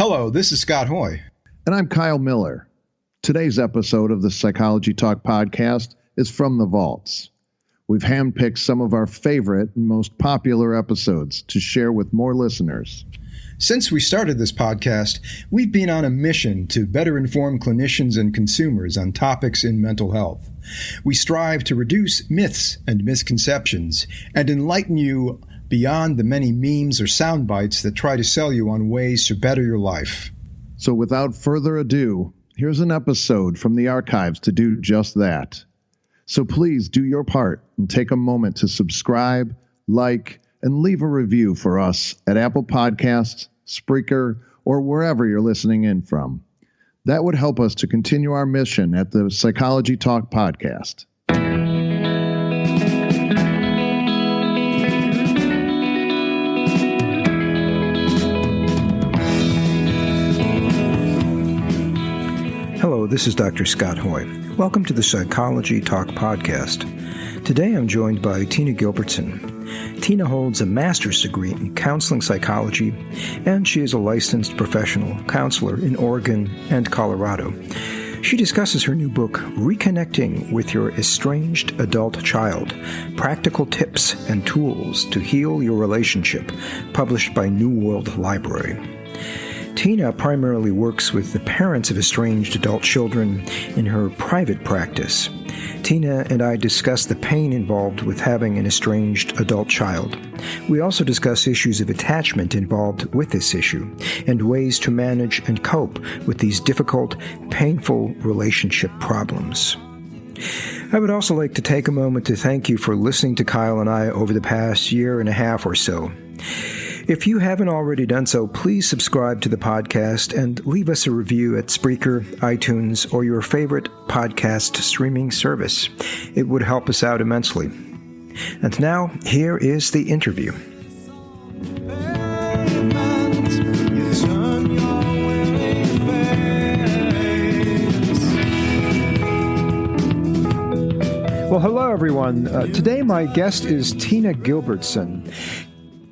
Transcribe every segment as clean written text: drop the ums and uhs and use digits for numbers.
Hello, this is Scott Hoy. And I'm Kyle Miller. Today's episode of the Psychology Talk podcast is from the vaults. We've handpicked some of our favorite and most popular episodes to share with more listeners. Since we started this podcast, we've been on a mission to better inform clinicians and consumers on topics in mental health. We strive to reduce myths and misconceptions and enlighten you beyond the many memes or sound bites that try to sell you on ways to better your life. So without further ado, here's an episode from the archives to do just that. So please do your part and take a moment to subscribe, like, and leave a review for us at Apple Podcasts, Spreaker, or wherever you're listening in from. That would help us to continue our mission at the Psychology Talk podcast. Hello, this is Dr. Scott Hoy. Welcome to the Psychology Talk podcast. Today I'm joined by Tina Gilbertson. Tina holds a master's degree in counseling psychology, and she is a licensed professional counselor in Oregon and Colorado. She discusses her new book, Reconnecting with Your Estranged Adult Child, Practical Tips and Tools to Heal Your Relationship, published by New World Library. Tina primarily works with the parents of estranged adult children in her private practice. Tina and I discuss the pain involved with having an estranged adult child. We also discuss issues of attachment involved with this issue and ways to manage and cope with these difficult, painful relationship problems. I would also like to take a moment to thank you for listening to Kyle and I over the past year and a half or so. If you haven't already done so, please subscribe to the podcast and leave us a review at Spreaker, iTunes, or your favorite podcast streaming service. It would help us out immensely. And now, here is the interview. Well, hello, everyone. Today, my guest is Tina Gilbertson.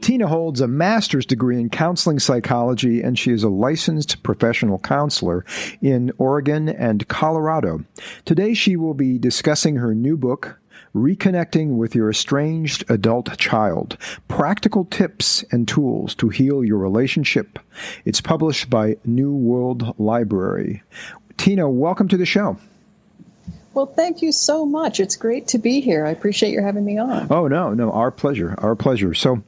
Tina holds a master's degree in counseling psychology, and she is a licensed professional counselor in Oregon and Colorado. Today, she will be discussing her new book, Reconnecting with Your Estranged Adult Child, Practical Tips and Tools to Heal Your Relationship. It's published by New World Library. Tina, welcome to the show. Well, thank you so much. It's great to be here. I appreciate your having me on. Oh, no, our pleasure, So,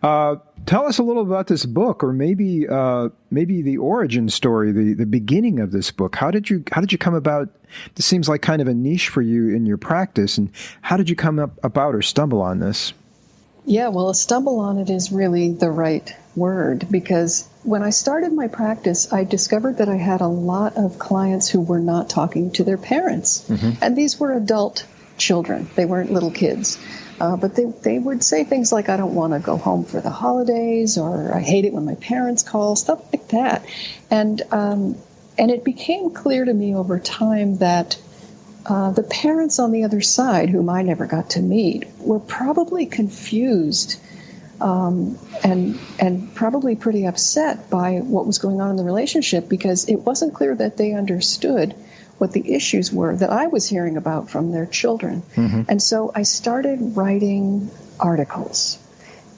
tell us a little about this book, or maybe the origin story, the beginning of this book. How did you come about? This seems like kind of a niche for you in your practice, and how did you come about or stumble on this? Yeah, well, a stumble on it is really the right word, because when I started my practice, I discovered that I had a lot of clients who were not talking to their parents. Mm-hmm. And these were adult children. They weren't little kids. But they would say things like, I don't want to go home for the holidays, or I hate it when my parents call, stuff like that. And it became clear to me over time that the parents on the other side, whom I never got to meet, were probably confused and probably pretty upset by what was going on in the relationship, because it wasn't clear that they understood what the issues were that I was hearing about from their children. Mm-hmm. And so I started writing articles.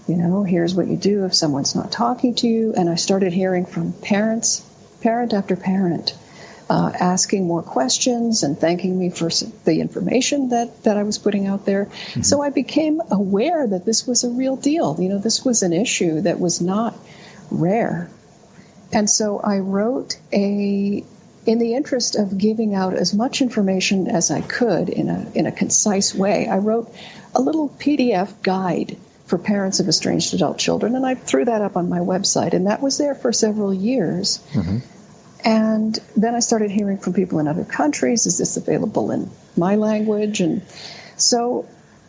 Here's what you do if someone's not talking to you. And I started hearing from parent after parent, asking more questions and thanking me for the information that I was putting out there. Mm-hmm. So I became aware that this was a real deal. This was an issue that was not rare. And so I wrote in the interest of giving out as much information as I could in a concise way, I wrote a little PDF guide for parents of estranged adult children, and I threw that up on my website, and that was there for several years. Mm-hmm. And then I started hearing from people in other countries, is this available in my language? And so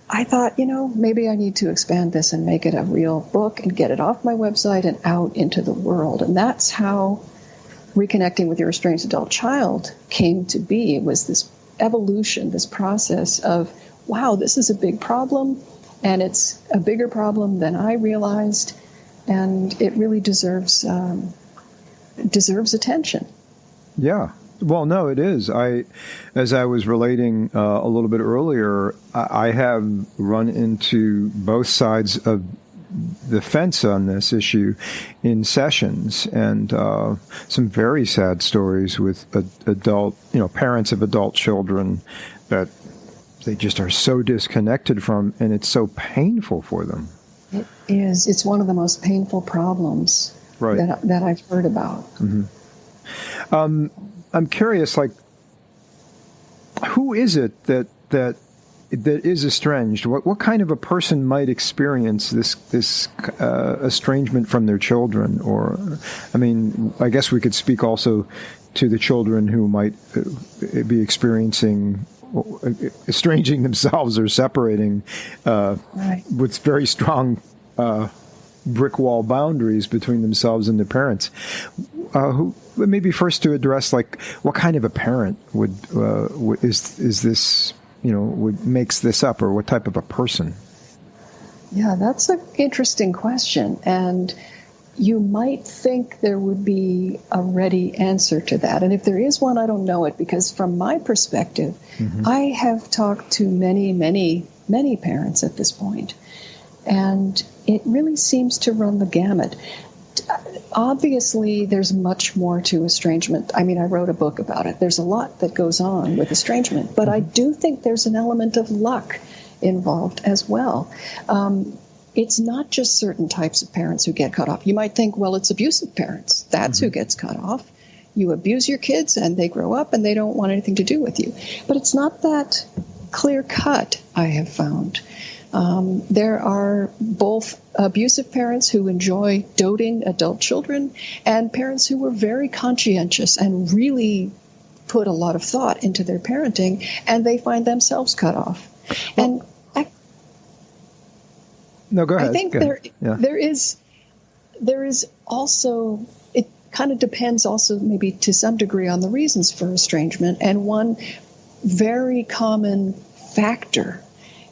I thought, maybe I need to expand this and make it a real book and get it off my website and out into the world. And that's how Reconnecting with Your Estranged Adult Child came to be. It was this evolution, this process of, wow, this is a big problem, and it's a bigger problem than I realized, and it really deserves deserves attention. Yeah. Well, no, it is. As I was relating a little bit earlier, I have run into both sides of the fence on this issue in sessions, and some very sad stories with parents of adult children that they just are so disconnected from, and it's so painful for them. It is. It's one of the most painful problems that I've heard about. Mm-hmm. I'm curious, like, who is it that is estranged? What kind of a person might experience this estrangement from their children? Or, I mean, I guess we could speak also to the children who might be experiencing estranging themselves or separating with very strong brick wall boundaries between themselves and their parents. Who maybe first to address, like, what kind of a parent is this? Makes this up, or what type of a person? Yeah, that's an interesting question, and you might think there would be a ready answer to that. And if there is one, I don't know it, because from my perspective, I have talked to many, many, many parents at this point, and it really seems to run the gamut. Obviously, there's much more to estrangement. I mean, I wrote a book about it. There's a lot that goes on with estrangement, but I do think there's an element of luck involved as well. It's not just certain types of parents who get cut off. You might think, well, it's abusive parents. That's who gets cut off. You abuse your kids and they grow up and they don't want anything to do with you. But it's not that clear cut, I have found. There are both abusive parents who enjoy doting adult children and parents who were very conscientious and really put a lot of thought into their parenting, and they find themselves cut off. And go ahead. I think there is also, it kind of depends also maybe to some degree on the reasons for estrangement. And one very common factor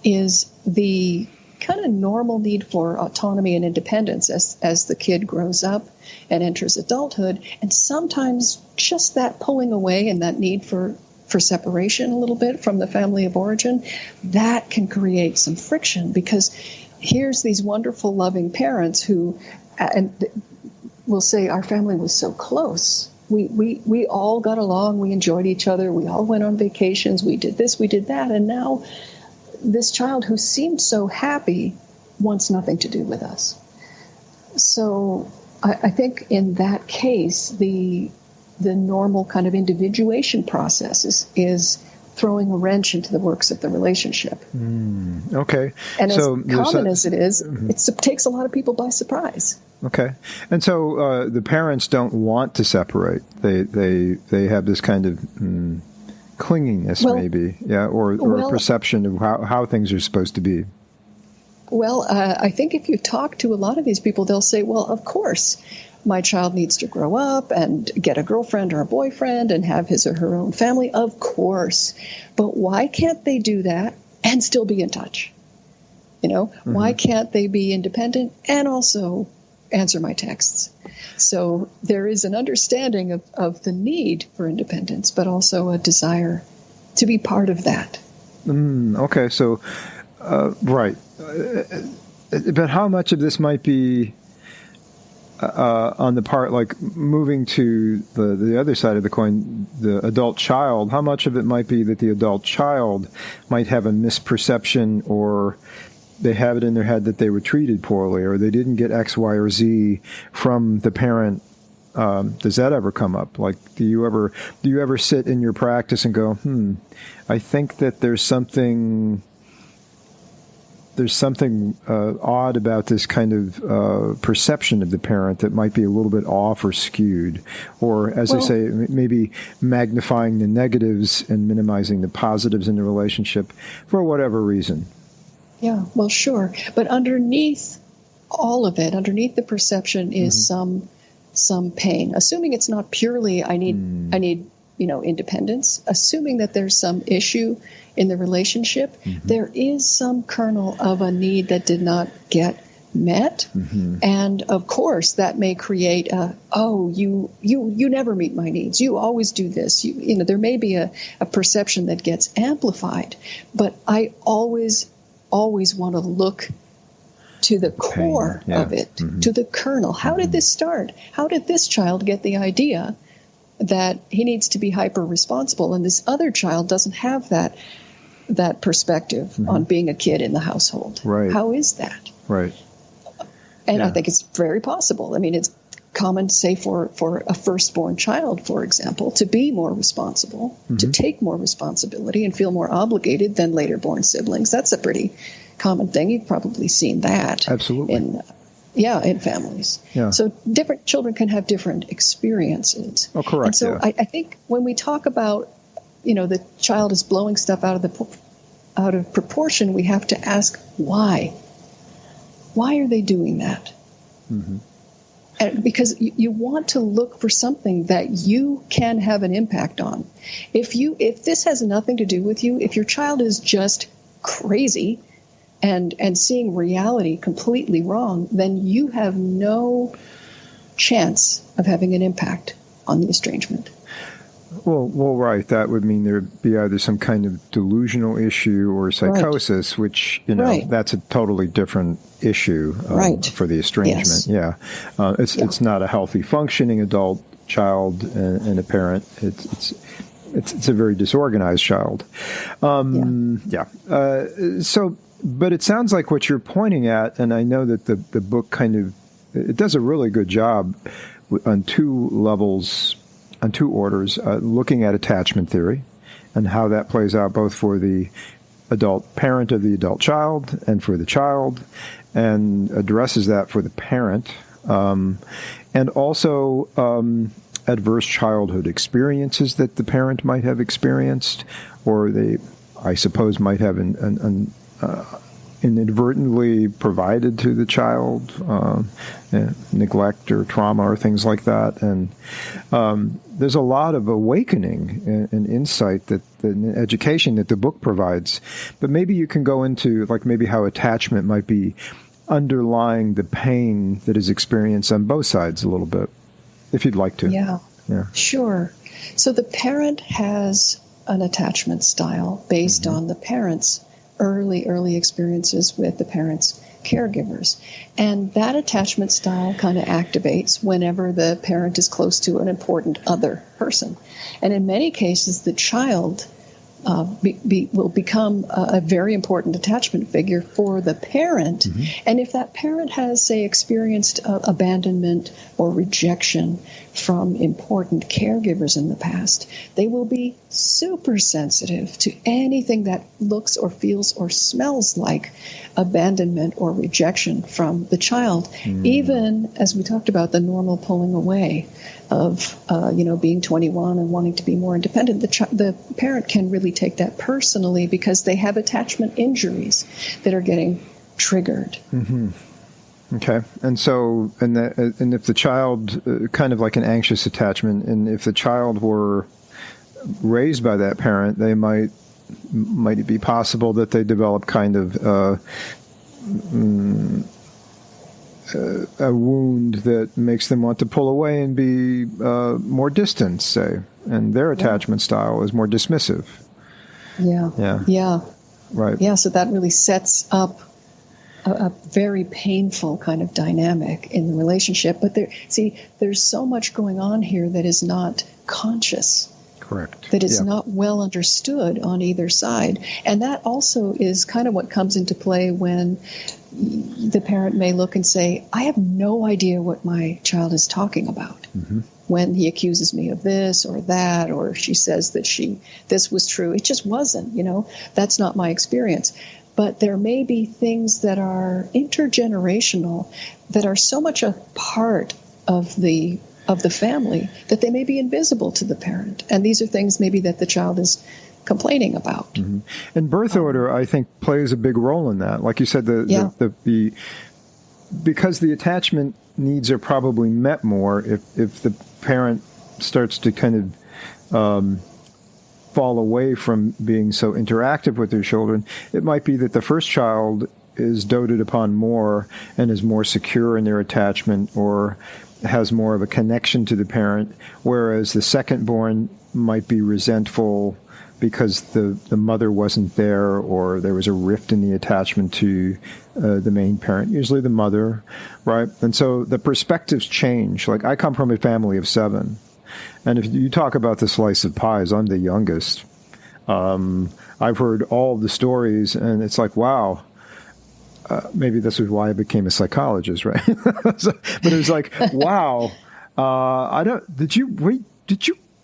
is the kind of normal need for autonomy and independence as the kid grows up and enters adulthood. And sometimes just that pulling away and that need for separation a little bit from the family of origin, that can create some friction, because here's these wonderful, loving parents who will say, our family was so close. We all got along. We enjoyed each other. We all went on vacations. We did this, we did that. And now this child who seemed so happy wants nothing to do with us. So I think in that case, the normal kind of individuation process is throwing a wrench into the works of the relationship. Okay. And so as common as it is, it takes a lot of people by surprise. Okay. And so the parents don't want to separate. They have this kind of clinginess, maybe, or a perception of how things are supposed to be. Well, I think if you talk to a lot of these people, they'll say, well, of course, my child needs to grow up and get a girlfriend or a boyfriend and have his or her own family. Of course. But why can't they do that and still be in touch? Why can't they be independent and also answer my texts? So there is an understanding of the need for independence, but also a desire to be part of that. Okay, so, right. But how much of this might be on the part, like moving to the other side of the coin, the adult child, how much of it might be that the adult child might have a misperception, or they have it in their head that they were treated poorly, or they didn't get X, Y, or Z from the parent? Does that ever come up? Like, do you ever sit in your practice and go, I think that there's something odd about this kind of perception of the parent that might be a little bit off or skewed, or, as I say, maybe magnifying the negatives and minimizing the positives in the relationship for whatever reason. Yeah, well, sure. But underneath all of it, underneath the perception is some pain. Assuming it's not purely I need independence. Assuming that there's some issue in the relationship, there is some kernel of a need that did not get met. And of course that may create you never meet my needs, you always do this, there may be a perception that gets amplified, but I always want to look to the core of it, to the kernel. How did this start? How did this child get the idea that he needs to be hyper responsible and this other child doesn't have that perspective on being a kid in the household? Right. How is that? Right. And I think it's very possible. I mean, it's common, say, for a firstborn child, for example, to be more responsible, to take more responsibility and feel more obligated than later born siblings. That's a pretty common thing. You've probably seen that. Absolutely. In families. Yeah. So different children can have different experiences. Oh, correct. And so I think when we talk about, the child is blowing stuff out of proportion, we have to ask why. Why are they doing that? And because you want to look for something that you can have an impact on. If this has nothing to do with you, if your child is just crazy and seeing reality completely wrong, then you have no chance of having an impact on the estrangement. Well, right. That would mean there'd be either some kind of delusional issue or psychosis, which, that's a totally different issue for the estrangement. Yes. Yeah. It's not a healthy functioning adult child and a parent. It's a very disorganized child. But it sounds like what you're pointing at, and I know that the book it does a really good job on two levels, on two orders, looking at attachment theory and how that plays out both for the adult parent of the adult child and for the child, and addresses that for the parent, and also adverse childhood experiences that the parent might have experienced, or they, I suppose, might have inadvertently provided to the child, neglect or trauma or things like that. And there's a lot of awakening and insight that the education that the book provides. But maybe you can go into maybe how attachment might be underlying the pain that is experienced on both sides a little bit, if you'd like to. Yeah. Sure. So the parent has an attachment style based on the parent's early experiences with the parent's caregivers. And that attachment style kind of activates whenever the parent is close to an important other person. And in many cases, the child will become a very important attachment figure for the parent. And if that parent has, say, experienced abandonment or rejection from important caregivers in the past, they will be super sensitive to anything that looks or feels or smells like abandonment or rejection from the child, even, as we talked about, the normal pulling away of being 21 and wanting to be more independent. The parent can really take that personally because they have attachment injuries that are getting triggered. Okay, and so and if the child kind of like an anxious attachment, and if the child were raised by that parent, they might it be possible that they develop kind of a wound that makes them want to pull away and be more distant, say, and their attachment style is more dismissive. Yeah. Right. Yeah, so that really sets up a very painful kind of dynamic in the relationship. But there's so much going on here that is not conscious. Correct. That is not well understood on either side. And that also is kind of what comes into play when the parent may look and say, I have no idea what my child is talking about. When he accuses me of this or that, or she says that this was true. It just wasn't, that's not my experience. But there may be things that are intergenerational that are so much a part of the family that they may be invisible to the parent. And these are things maybe that the child is complaining about. And birth order, I think, plays a big role in that. Like you said, because the attachment needs are probably met more if the parent starts to kind of fall away from being so interactive with their children. It might be that the first child is doted upon more and is more secure in their attachment or has more of a connection to the parent, whereas the second-born might be resentful because the mother wasn't there or there was a rift in the attachment to the main parent, usually the mother, right? And so the perspectives change. Like, I come from a family of 7. And if you talk about the slice of pies, I'm the youngest. I've heard all the stories, and it's like, wow. Maybe this is why I became a psychologist, right? But it was like, wow.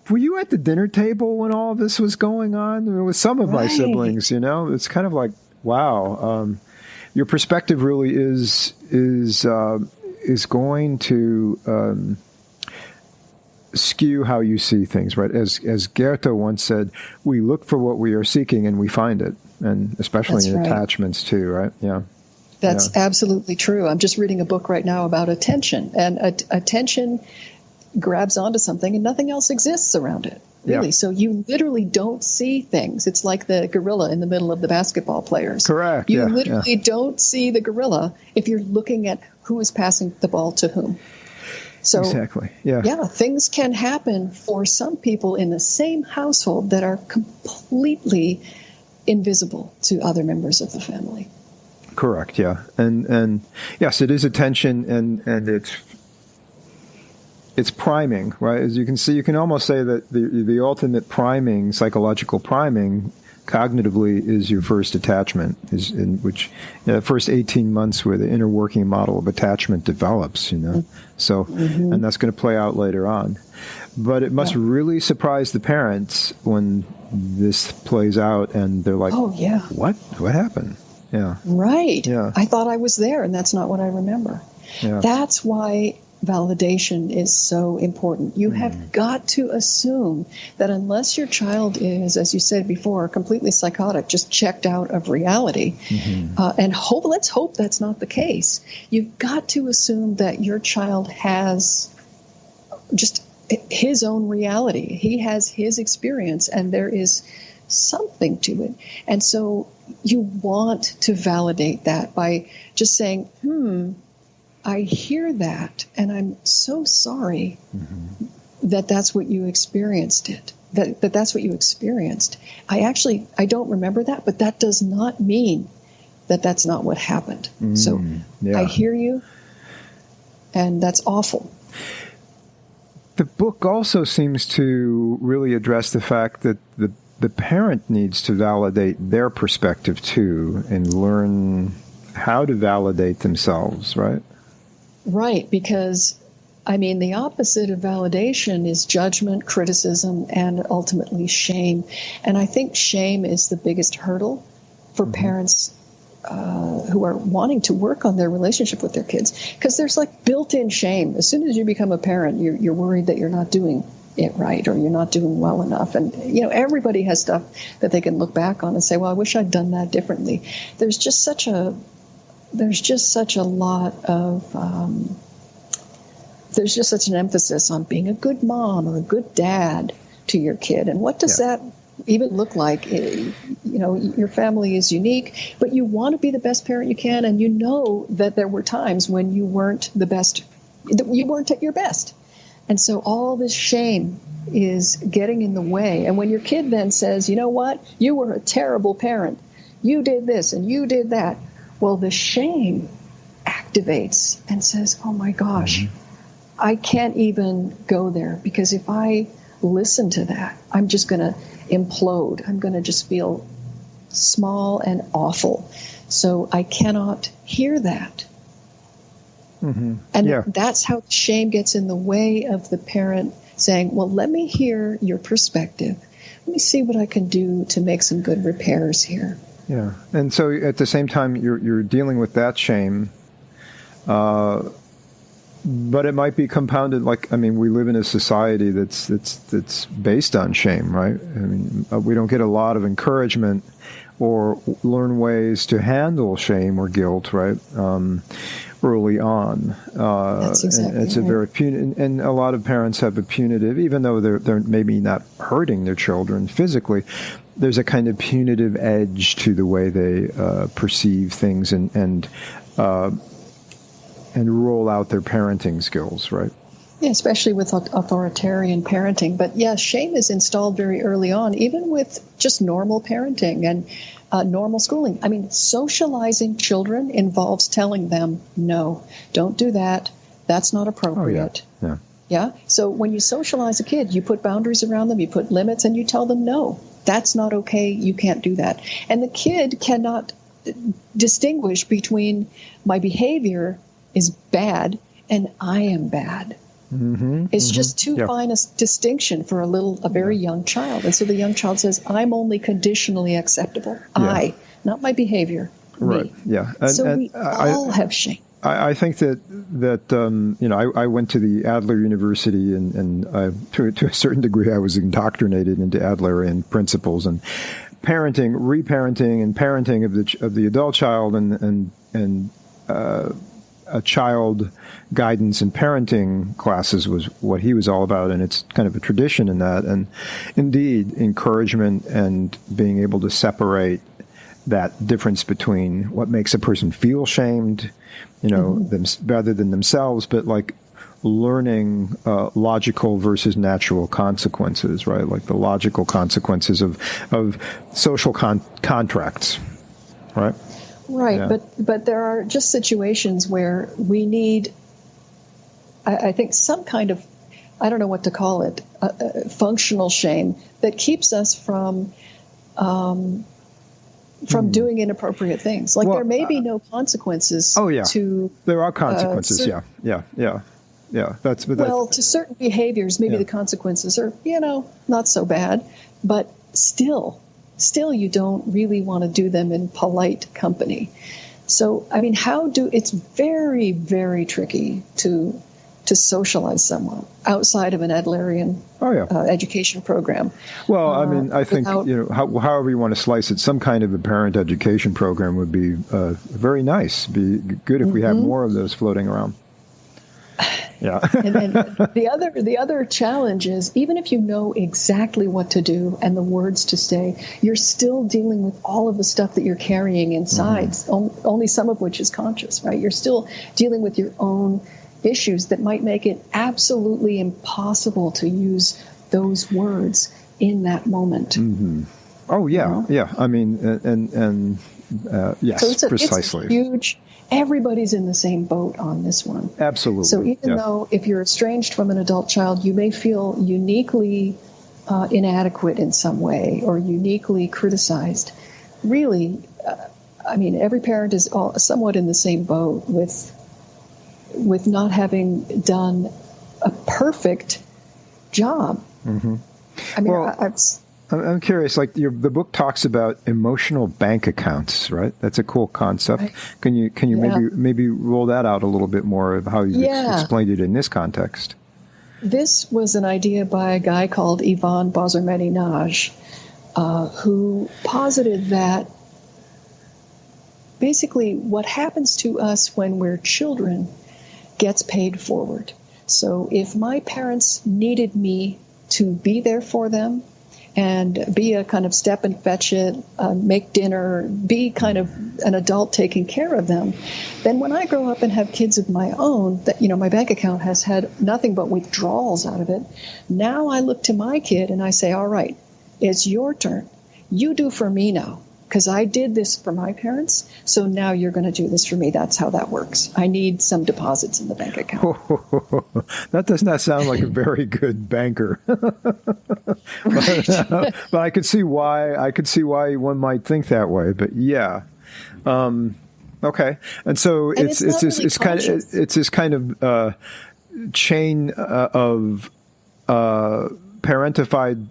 Were you at the dinner table when all this was going on? There was some of my siblings, It's kind of like, wow. Your perspective really is going to skew how you see things, right? As Goethe once said, we look for what we are seeking and we find it, and especially in attachments too, right? Yeah. That's absolutely true. I'm just reading a book right now about attention, and attention grabs onto something and nothing else exists around it, really. Yeah. So you literally don't see things. It's like the gorilla in the middle of the basketball players. Correct. You literally don't see the gorilla if you're looking at who is passing the ball to whom. So, exactly. Yeah, things can happen for some people in the same household that are completely invisible to other members of the family. Correct. Yeah, and yes, it is attention, and it's priming, right? As you can see, you can almost say that the ultimate priming, psychological priming, cognitively, is your first attachment, the first 18 months where the inner working model of attachment develops, So, and that's going to play out later on. But it must really surprise the parents when this plays out and they're like, "Oh yeah, what happened?" Yeah. Right. Yeah. I thought I was there, and that's not what I remember. Yeah. That's why validation is so important. You have got to assume that unless your child is, as you said before, completely psychotic, just checked out of reality, and let's hope that's not the case. You've got to assume that your child has just his own reality. He has his experience, and there is something to it. And so you want to validate that by just saying, I hear that, and I'm so sorry that that's what you experienced that's what you experienced. I don't remember that, but that does not mean that that's not what happened. So I hear you, and that's awful. The book also seems to really address the fact that the parent needs to validate their perspective too and learn how to validate themselves, right? Right, because, the opposite of validation is judgment, criticism, and ultimately shame. And I think shame is the biggest hurdle for parents who are wanting to work on their relationship with their kids, because there's like built-in shame. As soon as you become a parent, you're worried that you're not doing it right or you're not doing well enough. And, everybody has stuff that they can look back on and say, well, I wish I'd done that differently. There's just such a lot of, there's just such an emphasis on being a good mom or a good dad to your kid. And what does that even look like? Your family is unique, but you want to be the best parent you can. And you know that there were times when you weren't the best, you weren't at your best. And so all this shame is getting in the way. And when your kid then says, you know what, you were a terrible parent, you did this and you did that, well, the shame activates and says, oh my gosh, I can't even go there, because if I listen to that, I'm just going to implode. I'm going to just feel small and awful. So I cannot hear that. And that's how shame gets in the way of the parent saying, well, let me hear your perspective. Let me see what I can do to make some good repairs here. Yeah. And so at the same time, you're dealing with that shame, but it might be compounded. We live in a society that's based on shame, right? We don't get a lot of encouragement or learn ways to handle shame or guilt, right? Early on. That's exactly it's a very and a lot of parents have a punitive, even though they're maybe not hurting their children physically, there's a kind of punitive edge to the way they perceive things and roll out their parenting skills, right? Yeah, especially with authoritarian parenting. But yeah, shame is installed very early on, even with just normal parenting and normal schooling. I mean, socializing children involves telling them, no, don't do that. That's not appropriate. Oh, yeah. Yeah. So when you socialize a kid, you put boundaries around them, you put limits, and you tell them, no, that's not okay. You can't do that. And the kid cannot distinguish between my behavior is bad and I am bad. Mm-hmm, it's just too fine a distinction for a very young child. And so the young child says, I'm only conditionally acceptable. I, not my behavior. Right. Me. Yeah. So we all have shame. I think that I went to the Adler University and to a certain degree I was indoctrinated into Adlerian principles and parenting, reparenting, and parenting of the adult child and a child guidance and parenting classes was what he was all about, and it's kind of a tradition in that. And indeed, encouragement and being able to separate that difference between what makes a person feel shamed, them rather than themselves, but like learning logical versus natural consequences, right? Like the logical consequences of social contracts, right? Right, Yeah. but there are just situations where we need, I think, some kind of, I don't know what to call it, functional shame that keeps us from doing inappropriate things. Like there may be no consequences. Oh yeah, to there are consequences. Yeah. That's to certain behaviors, maybe the consequences are not so bad, but still you don't really want to do them in polite company. So, I mean, it's very, very tricky to socialize someone outside of an Adlerian education program. Well, I mean, I think, however you want to slice it, some kind of a parent education program would be very nice. Be good if we have more of those floating around. Yeah. and the other challenge is, even if you know exactly what to do and the words to say, you're still dealing with all of the stuff that you're carrying inside, only some of which is conscious, right? You're still dealing with your own issues that might make it absolutely impossible to use those words in that moment. Mm-hmm. Oh, yeah. Yeah. I mean, and yes, so precisely. It's huge. Everybody's in the same boat on this one. Absolutely. So even though if you're estranged from an adult child, you may feel uniquely inadequate in some way or uniquely criticized, really, I mean, every parent is somewhat in the same boat with not having done a perfect job. Mm-hmm. I mean, well, I'm curious, like the book talks about emotional bank accounts, right? That's a cool concept. Right. Can you maybe roll that out a little bit more of how you explained it in this context? This was an idea by a guy called Ivan Bazarmeny-Nagy, who posited that basically what happens to us when we're children gets paid forward. So if my parents needed me to be there for them, and be a kind of step and fetch it, make dinner, be kind of an adult taking care of them, then when I grow up and have kids of my own, that my bank account has had nothing but withdrawals out of it. Now I look to my kid and I say, all right, it's your turn. You do for me now, because I did this for my parents, so now you're going to do this for me. That's how that works. I need some deposits in the bank account. That does not sound like a very good banker. but I could see why one might think that way. But yeah, okay. And so it's this kind of chain of parentified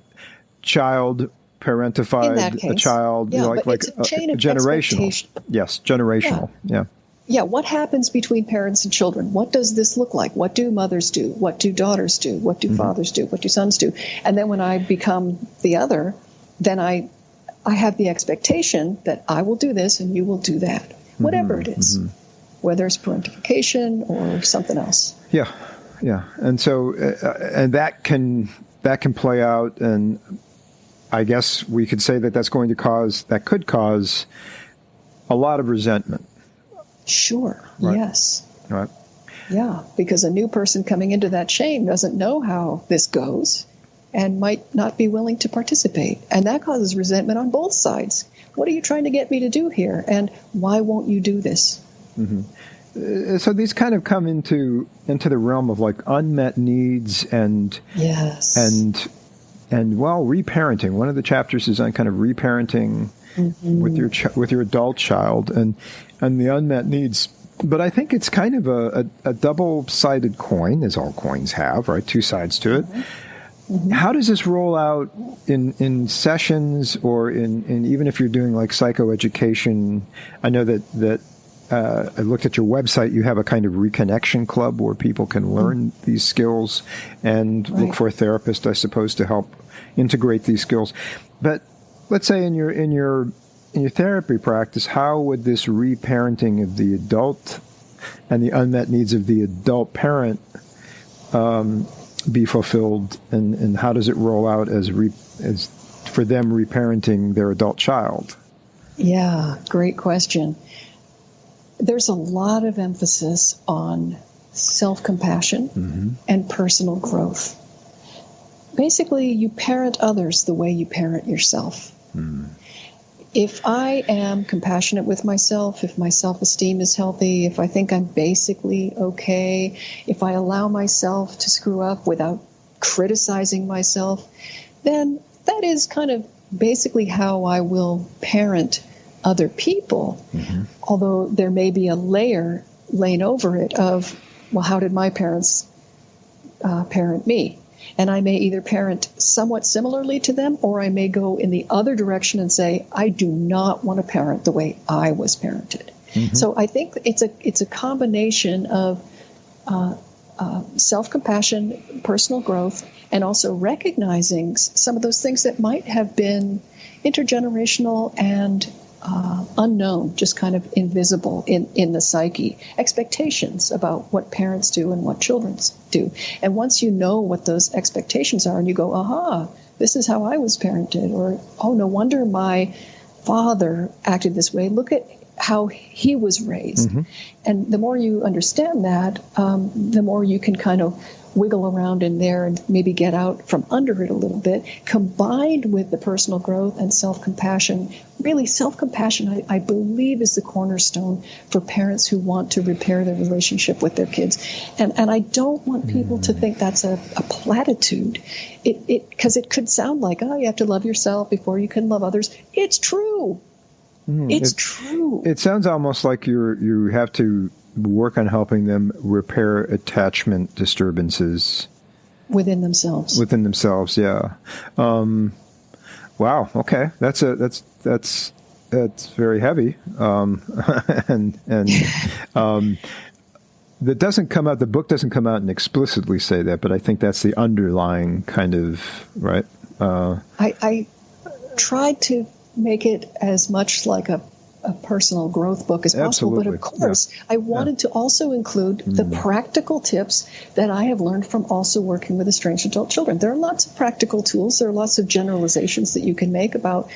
child. Parentified a child, like a chain of generational. Yes, generational. Yeah. Yeah, what happens between parents and children? What does this look like? What do mothers do? What do daughters do? What do fathers do? What do sons do? And then when I become the other, then I have the expectation that I will do this and you will do that, whatever it is, whether it's parentification or something else. Yeah, yeah. And so and that can play out and I guess we could say that that could cause a lot of resentment. Sure. Right. Yes. Right. Yeah, because a new person coming into that shame doesn't know how this goes and might not be willing to participate. And that causes resentment on both sides. What are you trying to get me to do here? And why won't you do this? Mm-hmm. So these kind of come into the realm of like unmet needs and yes, and well, reparenting. One of the chapters is on kind of reparenting with your adult child and the unmet needs. But I think it's kind of a double-sided coin, as all coins have, right? Two sides to it. Mm-hmm. How does this roll out in sessions or in even if you're doing like psychoeducation? I know that I looked at your website. You have a kind of reconnection club where people can learn these skills and look for a therapist, I suppose, to help integrate these skills. But let's say in your therapy practice, how would this reparenting of the adult and the unmet needs of the adult parent be fulfilled, and how does it roll out as for them reparenting their adult child? Yeah, great question. There's a lot of emphasis on self-compassion and personal growth. Basically, you parent others the way you parent yourself. If I am compassionate with myself, if my self-esteem is healthy, if I think I'm basically okay, if I allow myself to screw up without criticizing myself, then that is kind of basically how I will parent other people. Although there may be a layer laying over it of, well, how did my parents parent me? And I may either parent somewhat similarly to them, or I may go in the other direction and say, I do not want to parent the way I was parented. So I think it's a combination of self-compassion, personal growth, and also recognizing some of those things that might have been intergenerational and unknown, just kind of invisible in the psyche. Expectations about what parents do and what children do. And once you know what those expectations are and you go, aha, this is how I was parented, or, oh, no wonder my father acted this way. Look at how he was raised. And the more you understand that, the more you can kind of wiggle around in there and maybe get out from under it a little bit, combined with the personal growth and self-compassion. Really, self-compassion, I believe, is the cornerstone for parents who want to repair their relationship with their kids. And I don't want people to think that's a platitude, because it could sound like, oh, you have to love yourself before you can love others. It's true. It's true. It sounds almost like you have to work on helping them repair attachment disturbances within themselves. Yeah. Wow. Okay. That's very heavy. And that doesn't come out. The book doesn't come out and explicitly say that, but I think that's the underlying kind of right. I tried to make it as much like a personal growth book as possible. But of course, I wanted to also include the practical tips that I have learned from also working with estranged adult children. There are lots of practical tools. There are lots of generalizations that you can make about,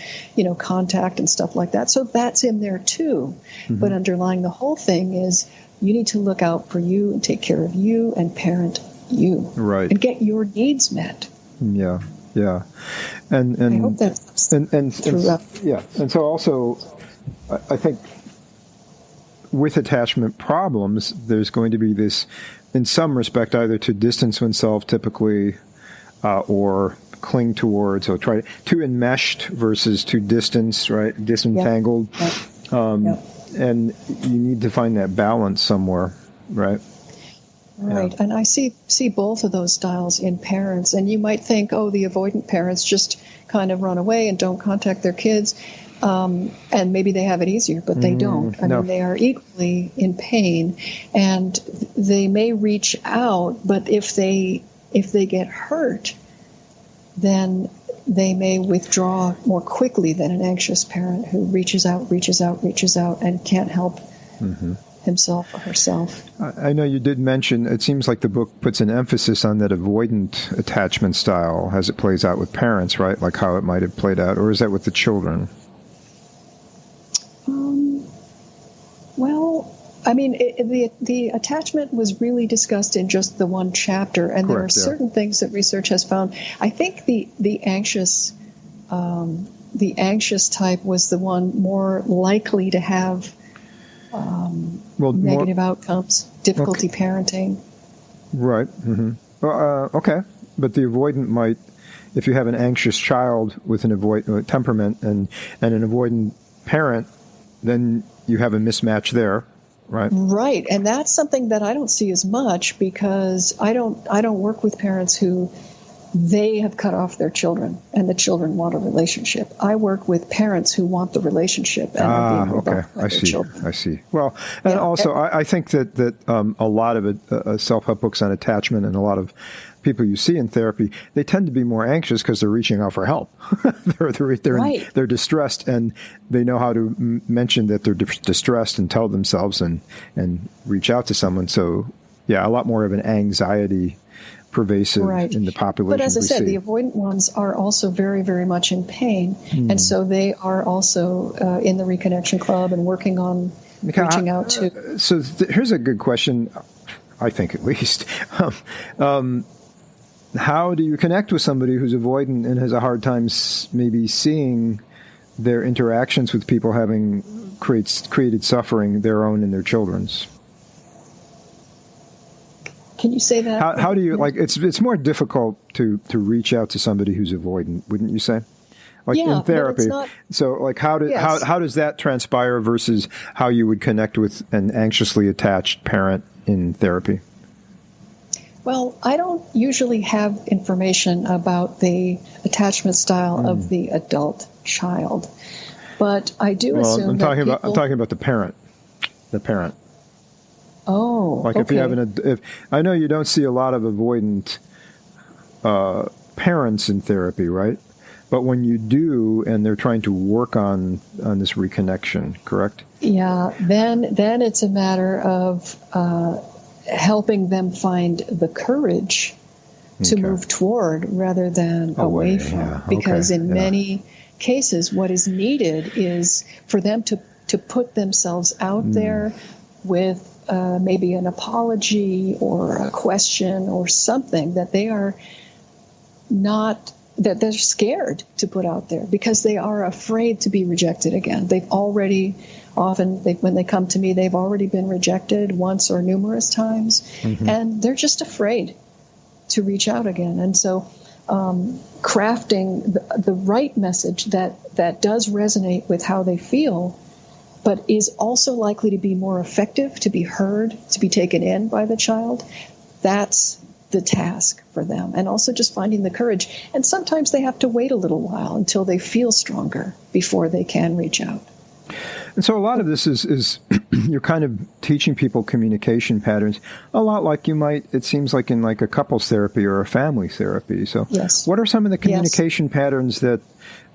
contact and stuff like that. So that's in there too. But underlying the whole thing is you need to look out for you and take care of you and parent you. Right. And get your needs met. Yeah. Yeah. And I hope that's throughout. And so also, I think with attachment problems, there's going to be this, in some respect, either to distance oneself typically or cling towards, or try to enmeshed versus to distance, right? Disentangled. And you need to find that balance somewhere, right? Right. Yeah. And I see both of those styles in parents. And you might think, oh, the avoidant parents just kind of run away and don't contact their kids. And maybe they have it easier, but they don't. I mean, they are equally in pain, and they may reach out, but if they get hurt, then they may withdraw more quickly than an anxious parent who reaches out, and can't help himself or herself. I know you did mention, it seems like the book puts an emphasis on that avoidant attachment style as it plays out with parents, right? Like how it might have played out, or is that with the children? Well, I mean, the attachment was really discussed in just the one chapter, and there are certain things that research has found. I think the anxious type was the one more likely to have negative outcomes, difficulty parenting. Right. Mm-hmm. Okay. But the avoidant might, if you have an anxious child with an avoidant temperament and an avoidant parent, then you have a mismatch there, right? Right. And that's something that I don't see as much because I don't work with parents who they have cut off their children and the children want a relationship. I work with parents who want the relationship and are being rebuffed by their children. I see. Well, and also I think that a lot of self-help books on attachment and a lot of people you see in therapy, they tend to be more anxious because they're reaching out for help. They're distressed, and they know how to mention that they're distressed and tell themselves and reach out to someone. So, yeah, a lot more of an anxiety pervasive in the population. But as I said, the avoidant ones are also very, very much in pain. And so they are also in the Reconnection Club and working on reaching out to. So here's a good question, I think at least. How do you connect with somebody who's avoidant and has a hard time maybe seeing their interactions with people having created suffering, their own and their children's? Can you say that? How do you, like, it's more difficult to reach out to somebody who's avoidant, wouldn't you say? Like in therapy. So like how does that transpire versus how you would connect with an anxiously attached parent in therapy? Well, I don't usually have information about the attachment style of the adult child, but I do assume I'm talking about the parent. The parent. Oh, like if you have if I know you don't see a lot of avoidant parents in therapy, right? But when you do, and they're trying to work on this reconnection, correct? Yeah. Then it's a matter of helping them find the courage to move toward rather than away from. Yeah. Because in many cases, what is needed is for them to put themselves out there with maybe an apology or a question or something that they are not, that they're scared to put out there because they are afraid to be rejected again. They've already, when they come to me, they've already been rejected once or numerous times, and they're just afraid to reach out again. And so crafting the right message that does resonate with how they feel, but is also likely to be more effective, to be heard, to be taken in by the child, that's the task for them. And also just finding the courage. And sometimes they have to wait a little while until they feel stronger before they can reach out. And so a lot of this is you're kind of teaching people communication patterns, a lot like you might, it seems like in like a couples therapy or a family therapy. So what are some of the communication patterns that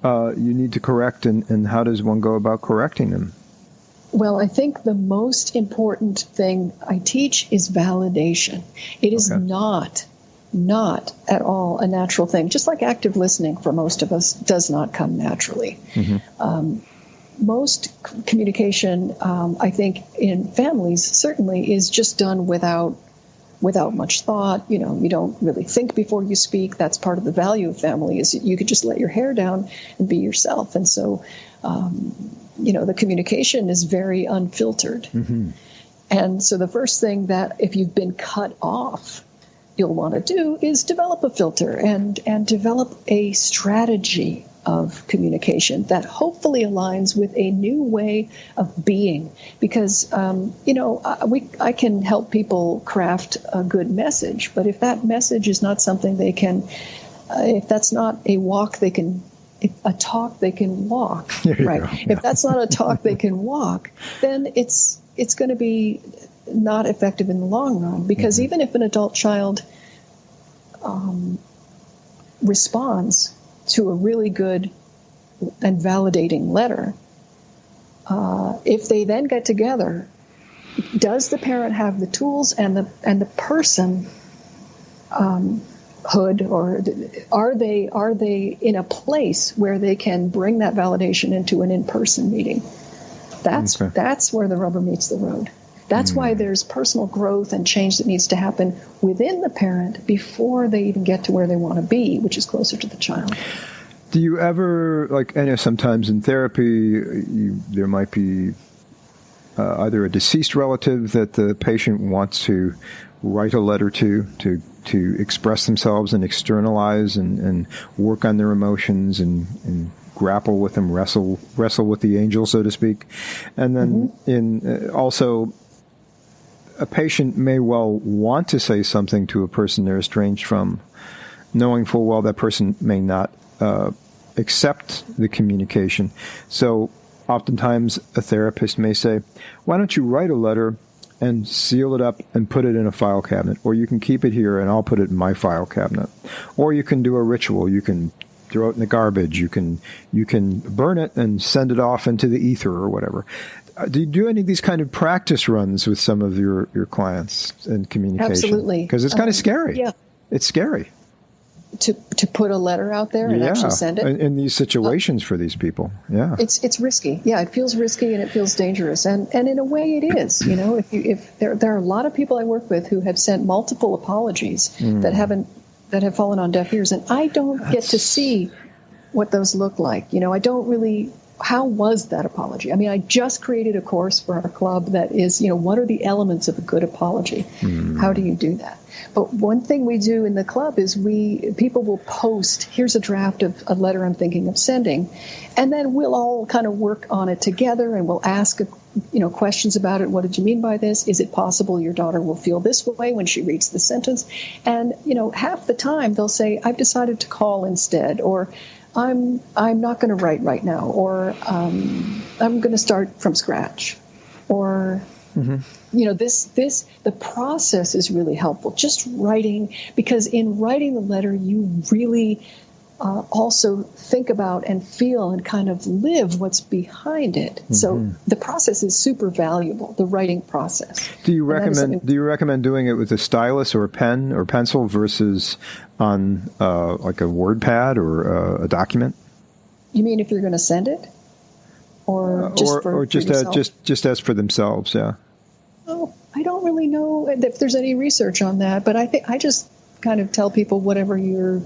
you need to correct, and how does one go about correcting them? Well, I think the most important thing I teach is validation. It is not at all a natural thing. Just like active listening for most of us does not come naturally. Most communication, I think, in families certainly is just done without much thought. You know, you don't really think before you speak. That's part of the value of family, is you could just let your hair down and be yourself. And so, the communication is very unfiltered. And so the first thing that if you've been cut off, you'll want to do is develop a filter and develop a strategy of communication that hopefully aligns with a new way of being. Because, I can help people craft a good message, but if that message is not something they can, if that's not a talk they can walk, right? If that's not a talk they can walk, then it's going to be not effective in the long run. Because even if an adult child responds to a really good and validating letter, if they then get together does the parent have the tools and the person hood, or are they in a place where they can bring that validation into an in-person meeting? That's where the rubber meets the road. That's why there's personal growth and change that needs to happen within the parent before they even get to where they want to be, which is closer to the child. Do you ever, I know sometimes in therapy, there might be either a deceased relative that the patient wants to write a letter to express themselves and externalize and work on their emotions and grapple with them, wrestle with the angel, so to speak. And then also, a patient may well want to say something to a person they're estranged from, knowing full well that person may not accept the communication. So oftentimes a therapist may say, why don't you write a letter and seal it up and put it in a file cabinet, or you can keep it here and I'll put it in my file cabinet. Or you can do a ritual. You can throw it in the garbage. You can burn it and send it off into the ether or whatever. Do you do any of these kind of practice runs with some of your clients in communication? Absolutely. Because it's kind of scary. Yeah. It's scary. To put a letter out there and actually send it? In these situations for these people. Yeah. It's risky. Yeah, it feels risky and it feels dangerous. And in a way it is. If there are a lot of people I work with who have sent multiple apologies that have fallen on deaf ears, and I don't get to see what those look like. I don't really. How was that apology? I mean, I just created a course for our club that is, what are the elements of a good apology? How do you do that? But one thing we do in the club is people will post, here's a draft of a letter I'm thinking of sending, and then we'll all kind of work on it together, and we'll ask questions about it. What did you mean by this? Is it possible your daughter will feel this way when she reads the sentence? And, half the time they'll say, I've decided to call instead, or I'm not going to write right now, or I'm going to start from scratch, or the process is really helpful. Just writing, because in writing the letter, you really also think about and feel and kind of live what's behind it. So the process is super valuable, the writing process. Do you recommend doing it with a stylus or a pen or pencil versus on like a word pad or a document? You mean if you're going to send it, or just as for themselves? Yeah. Oh, I don't really know if there's any research on that, but I just kind of tell people whatever you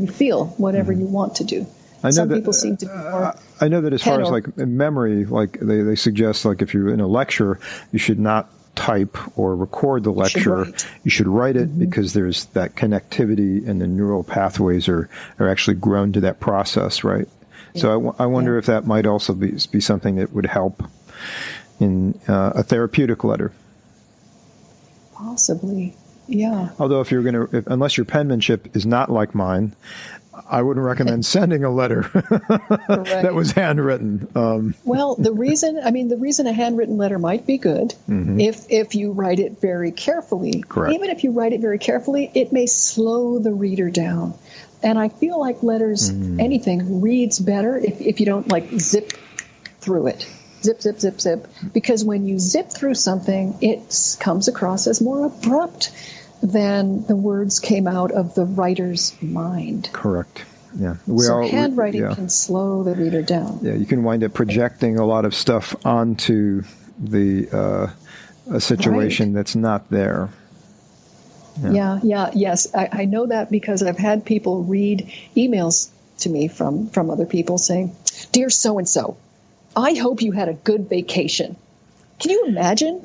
feel, whatever you want to do. Some people seem to be more. I know that as far as like memory, like they suggest, like if you're in a lecture, you should not type or record the lecture. You should write it because there's that connectivity and the neural pathways are actually grown to that process, right? Yeah. So I wonder if that might also be something that would help in a therapeutic letter. Possibly. Yeah. Although unless your penmanship is not like mine, I wouldn't recommend sending a letter that was handwritten. Well, the reason a handwritten letter might be good if you write it very carefully. Correct. Even if you write it very carefully, it may slow the reader down. And I feel like letters, anything reads better if you don't like zip through it. Zip, zip, zip, zip. Because when you zip through something, it comes across as more abrupt than the words came out of the writer's mind. Correct. Yeah. Handwriting can slow the reader down. Yeah, you can wind up projecting a lot of stuff onto a situation that's not there. Yes. I know that because I've had people read emails to me from other people saying, "Dear so-and-so, I hope you had a good vacation." Can you imagine?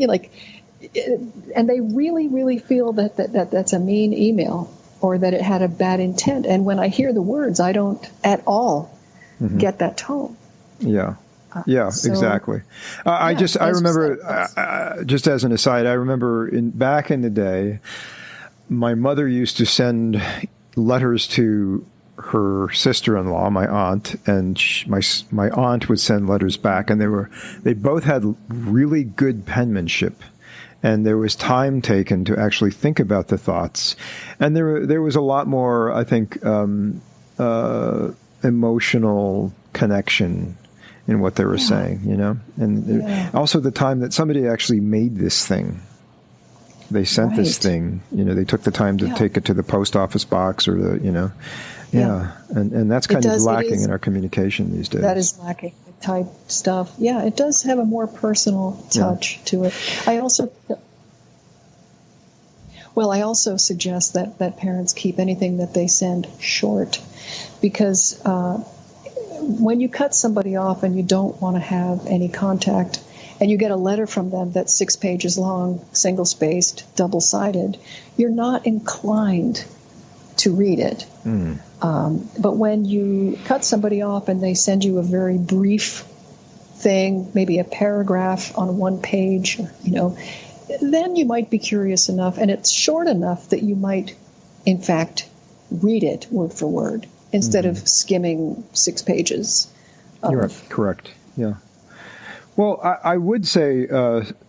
And they really, really feel that's a mean email or that it had a bad intent. And when I hear the words, I don't at all get that tone. Yeah. Exactly. I remember, just as an aside, I remember back in the day, my mother used to send letters to her sister-in-law, my aunt, and my aunt would send letters back, and they both had really good penmanship, and there was time taken to actually think about the thoughts, and there was a lot more, I think, emotional connection in what they were saying, and also the time that somebody actually made this thing. They sent this thing, they took the time to take it to the post office box or the, and that's kind of lacking in our communication these days. That is lacking. The type stuff. Yeah, it does have a more personal touch to it. I also suggest that parents keep anything that they send short, because when you cut somebody off and you don't want to have any contact, and you get a letter from them that's 6 pages long, single-spaced, double-sided, you're not inclined to read it. But when you cut somebody off and they send you a very brief thing, maybe a paragraph on one page, then you might be curious enough, and it's short enough that you might, in fact, read it word for word instead of skimming 6 pages. You're correct, yeah. Well, I would say,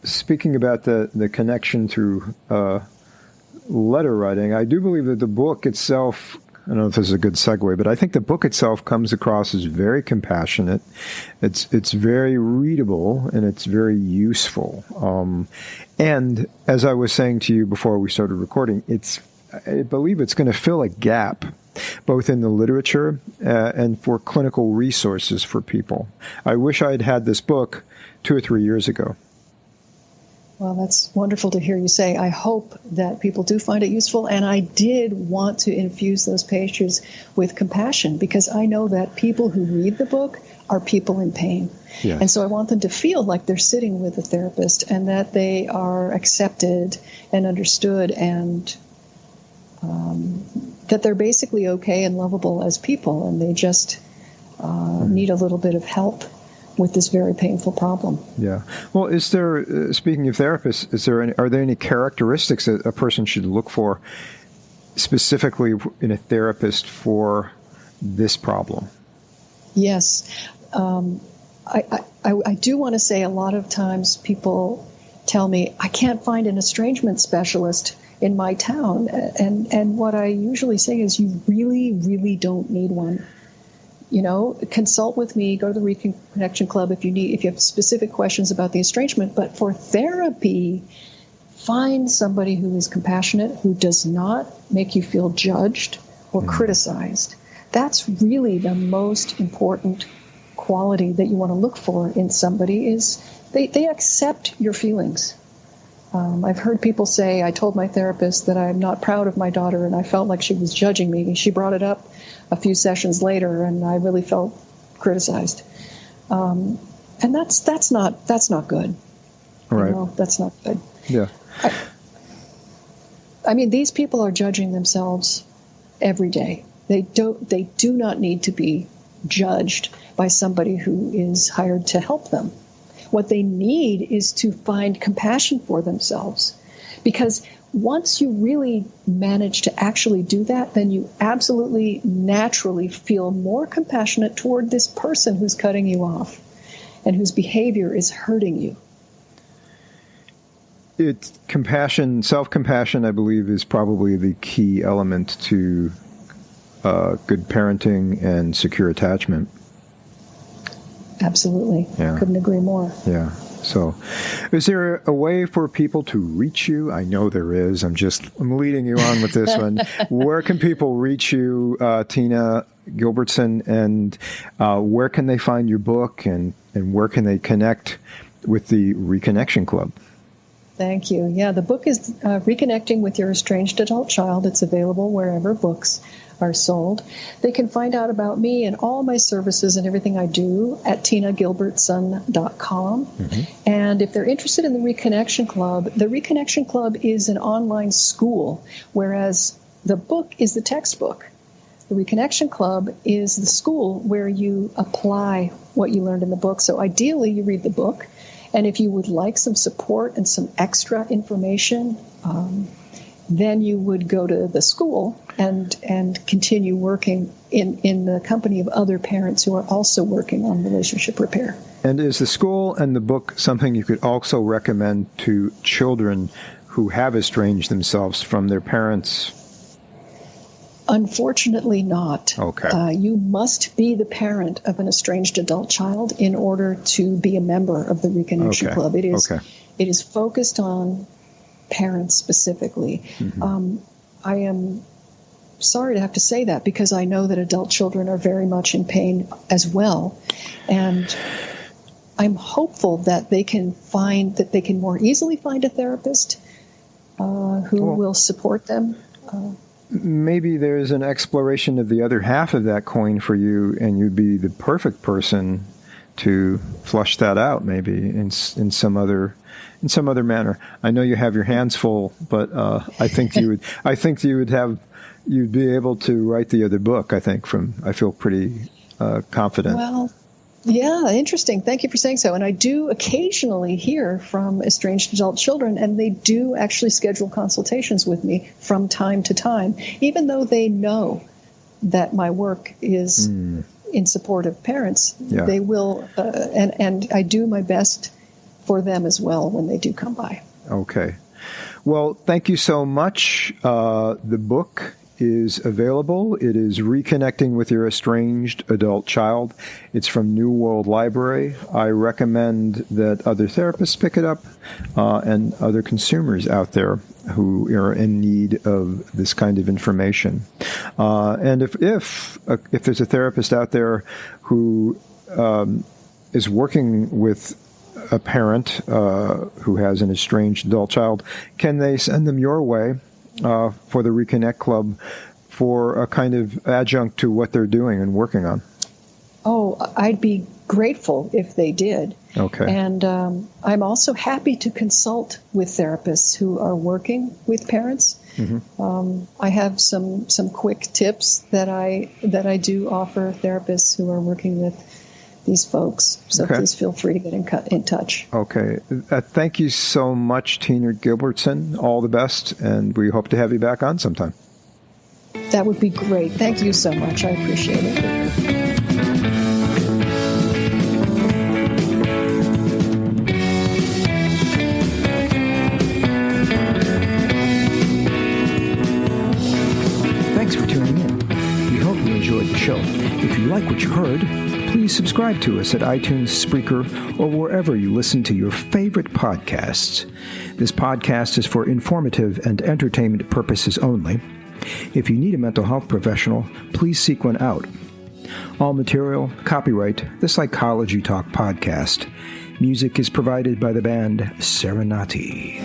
speaking about the connection through letter writing, I do believe that the book itself, I don't know if this is a good segue, but I think the book itself comes across as very compassionate. It's very readable, and it's very useful. And as I was saying to you before we started recording, I believe it's going to fill a gap, both in the literature and for clinical resources for people. I wish I had had this book 2 or 3 years ago. Well, that's wonderful to hear you say. I hope that people do find it useful, and I did want to infuse those pages with compassion, because I know that people who read the book are people in pain. Yes. And so I want them to feel like they're sitting with a therapist and that they are accepted and understood, and that they're basically okay and lovable as people, and they just need a little bit of help with this very painful problem. Yeah. Well, is there, speaking of therapists, are there any characteristics that a person should look for specifically in a therapist for this problem? Yes. I do want to say a lot of times people tell me, I can't find an estrangement specialist in my town. And what I usually say is, you really, really don't need one. Consult with me, go to the Reconnection Club if you have specific questions about the estrangement. But for therapy, find somebody who is compassionate, who does not make you feel judged or criticized. That's really the most important quality that you want to look for in somebody, is they accept your feelings. I've heard people say, I told my therapist that I'm not proud of my daughter, and I felt like she was judging me. She brought it up a few sessions later, and I really felt criticized. And that's not good. Right. That's not good. Yeah. I mean, these people are judging themselves every day. They do not need to be judged by somebody who is hired to help them. What they need is to find compassion for themselves. Because once you really manage to actually do that, then you absolutely naturally feel more compassionate toward this person who's cutting you off and whose behavior is hurting you. It's compassion, self-compassion, I believe, is probably the key element to good parenting and secure attachment. Absolutely. Yeah. Couldn't agree more. Yeah. So, is there a way for people to reach you? I know there is. I'm leading you on with this one. Where can people reach you, Tina Gilbertson, and where can they find your book, and where can they connect with the Reconnection Club? Thank you. Yeah, the book is Reconnecting with Your Estranged Adult Child. It's available wherever books are sold. They can find out about me and all my services and everything I do at tinagilbertson.com. Mm-hmm. And if they're interested in the Reconnection Club, the Reconnection Club is an online school, whereas the book is the textbook. The Reconnection Club is the school where you apply what you learned in the book. So ideally, you read the book. And if you would like some support and some extra information, then you would go to the school and continue working in the company of other parents who are also working on relationship repair. And is the school and the book something you could also recommend to children who have estranged themselves from their parents? Unfortunately not. Okay. You must be the parent of an estranged adult child in order to be a member of the Reconnection Club. It is focused on parents specifically. Mm-hmm. I am sorry to have to say that, because I know that adult children are very much in pain as well. And I'm hopeful that they can more easily find a therapist who will support them. Maybe there's an exploration of the other half of that coin for you, and you'd be the perfect person to flush that out, maybe in some other manner. I know you have your hands full, but I think you'd be able to write the other book. I feel pretty confident. Well, yeah, interesting. Thank you for saying so. And I do occasionally hear from estranged adult children, and they do actually schedule consultations with me from time to time, even though they know that my work is in support of parents. Yeah. They will, and I do my best for them as well when they do come by. Okay. Well, thank you so much. The book is available. It is Reconnecting with Your Estranged Adult Child. It's from New World Library. I recommend that other therapists pick it up and other consumers out there who are in need of this kind of information. And if there's a therapist out there who is working with a parent who has an estranged adult child, can they send them your way for the Reconnect Club for a kind of adjunct to what they're doing and working on? Oh, I'd be grateful if they did. Okay. And I'm also happy to consult with therapists who are working with parents. Mm-hmm. I have some quick tips that I do offer therapists who are working with these folks. So please feel free to get in touch. Okay. Thank you so much, Tina Gilbertson. All the best, and we hope to have you back on sometime. That would be great. Thank you so much. I appreciate it. Thanks for tuning in. We hope you enjoyed the show. If you like what you heard, please subscribe to us at iTunes, Spreaker, or wherever you listen to your favorite podcasts. This podcast is for informative and entertainment purposes only. If you need a mental health professional, please seek one out. All material, copyright, the Psychology Talk podcast. Music is provided by the band Serenati.